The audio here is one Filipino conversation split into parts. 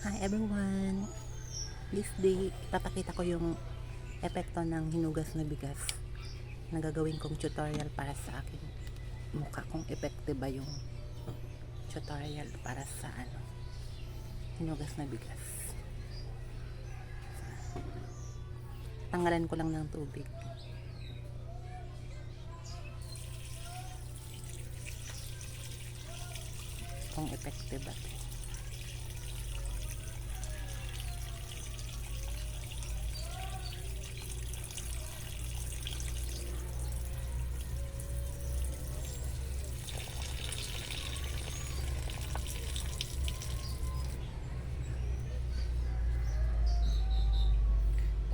Hi everyone! This day, ipapakita ko yung epekto ng hinugas na bigas na gagawin kong tutorial para sa aking mukha, kung effective ba yung tutorial para sa hinugas na bigas. Tanggalan ko lang ng tubig. Kung effective ba ito.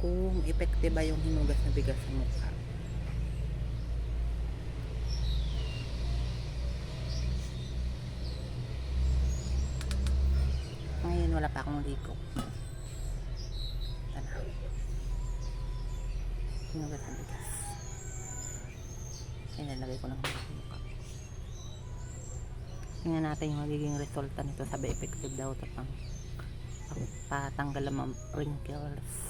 Kung effective ba yung hinugas na bigas sa mukha. Ngayon wala pa akong ligo. Tanaw. Hinugas na bigas. Ilalagay ko ng mukha. Tingnan natin yung magiging resulta nito. Sabi effective daw ito pang patanggal ang mga wrinkles.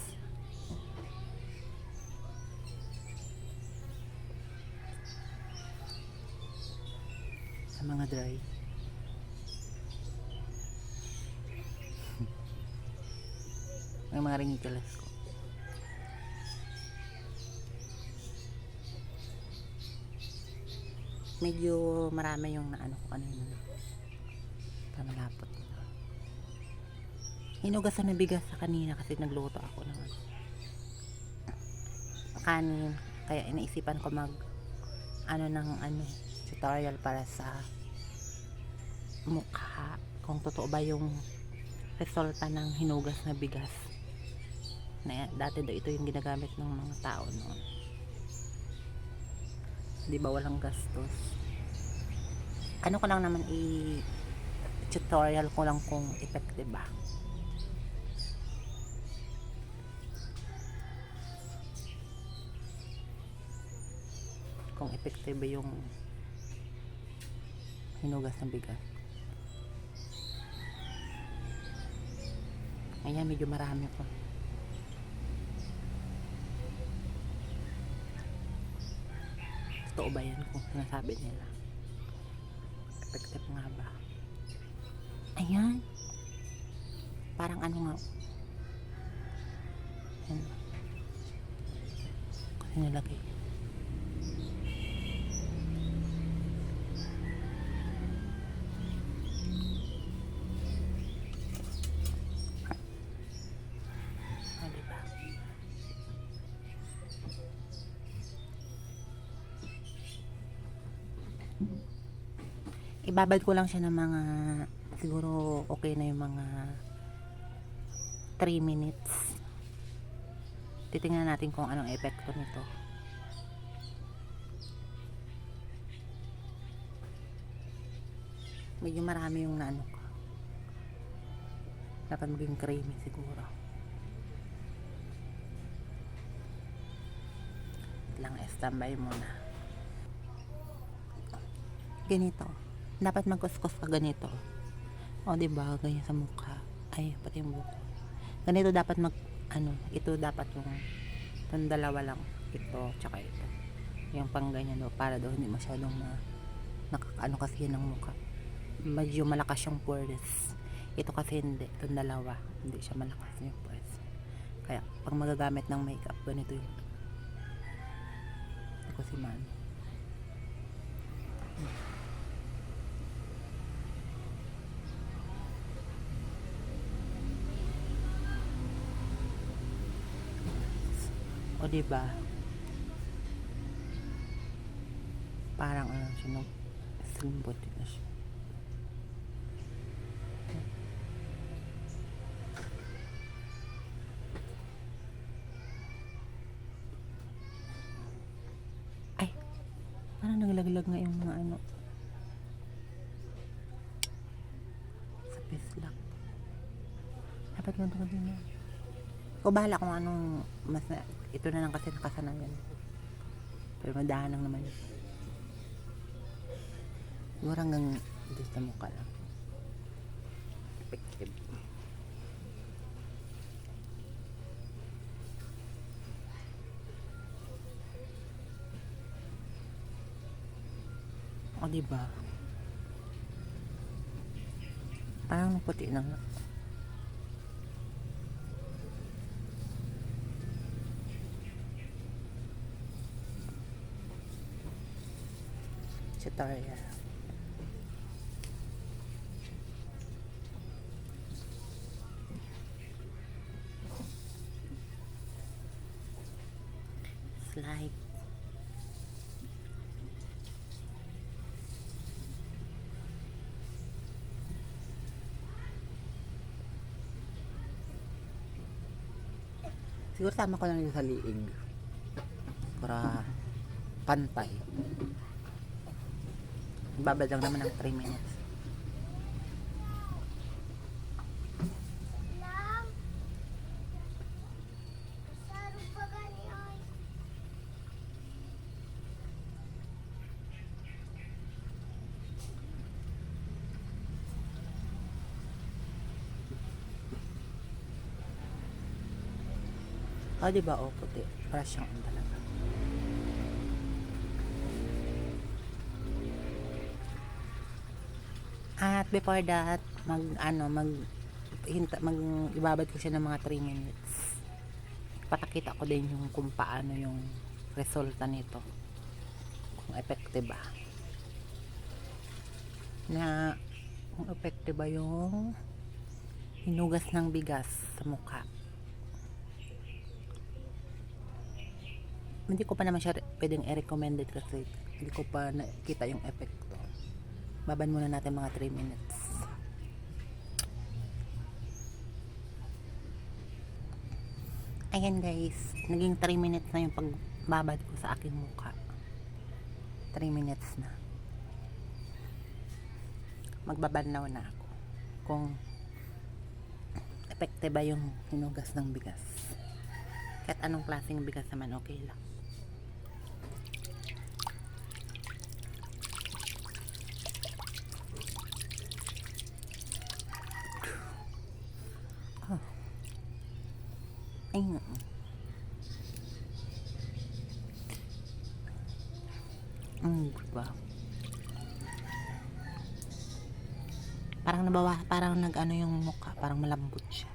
Sa mga dry. May mga wrinkles ko. Medyo marami yung naano ko kanina. Pamalapot. Hinugasan na bigas sa kanina kasi nagluto ako ng kanin. Kaya inaisipan ko mag tutorial para sa mukha. Kung totoo ba yung resulta ng hinugas na bigas. Na dati daw ito yung ginagamit ng mga tao noon. Di ba walang gastos? Ano ko lang naman tutorial ko lang kung effective ba. Kung effective ba yung hinugas ng bigas. Ayan, medyo marami ko. Totoo ba yan kung sinasabi nila? Effective nga ba? Ayan. Parang ano nga. Ayan. Kasi nilagay. Diba? Ibabad ko lang siya ng mga siguro okay na yung mga 3 minutes. Titingnan natin kung anong epekto nito. Medyo marami yung naano ko. Dapat maging creamy siguro. Lang standby muna. Ganito. Dapat magkuskus ka ganito. O diba, ganyan sa mukha. Ay, pati yung buko. Ganito dapat ito dapat yung dalawa lang. Ito, tsaka ito. Yung pang ganyan do, para daw hindi masyadong nakakaano kasi yun ng mukha. Medyo malakas yung pores. Ito kasi hindi. Itong dalawa, hindi siya malakas yung pores. Kaya, pag magagamit ng makeup, ganito yung ito kasi man. O diba? Parang siya slimbot na siya. Ay, parang naglaglag nga yung mga sa pislak. Dapat ganito din yan. Ko bahala kung anong mas ito na lang kasi nakasanayan. Pero madahan lang naman yun. Siguro hanggang dito sa mukha lang. Effective. O, diba? Parang puti na nga. Tutorial. Slide. Siguro tama ko lang yung sa liig para pantay. Babad lang naman ng 3 minutes. O, diba? O, puti. Para siyang talaga. At before that, ibabad ko siya ng mga 3 minutes. Patakita ko din yung kung paano yung resulta nito. Kung effective ba. Kung effective ba yung hinugas ng bigas sa mukha. Hindi ko pa naman siya pwedeng i-recommended kasi hindi ko pa nakita yung epekto. Babad muna natin mga 3 minutes. Ayan guys, naging 3 minutes na yung pagbabad ko sa aking mukha. 3 minutes na. Magbabanaw na ako kung epekte ba yung hinugas ng bigas. Kahit anong klaseng bigas naman okay lang. Ayun. Diba? Parang parang nag-ano yung mukha, parang malambot siya.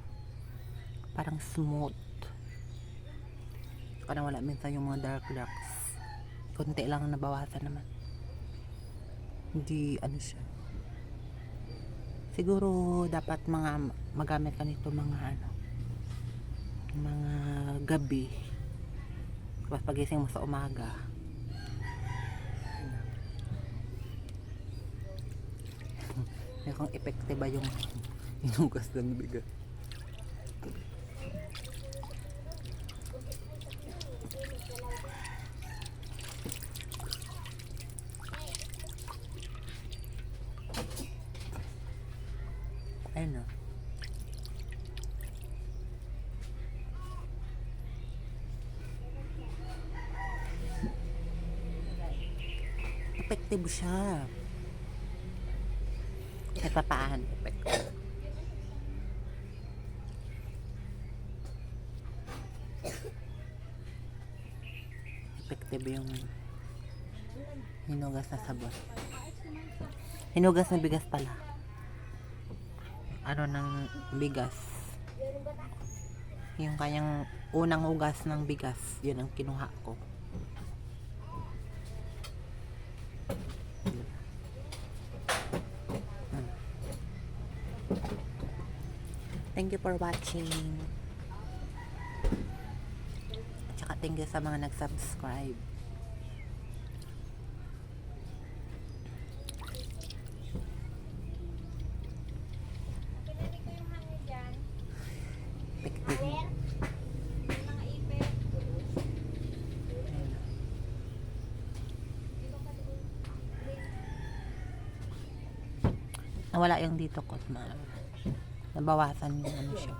Parang smooth. Saka wala minsan yung mga darks. Konti lang nabawasan naman. Hindi ano siya. Siguro dapat magamit ka nito mga gabi. Tapos pagising mo sa umaga. Kung effective ba yung hinugas ng bigas. Ayun o. Effective siya. Kahit papahan, effective. Effective yung hinugas na sabon. Hinugas na bigas pala. Ano ng bigas. Yung kanyang unang hugas ng bigas, yun ang kinuha ko. Thank you for watching. At saka thank you sa mga nag-subscribe. Nawala yung dito ko. Nabawasan yung ano siya.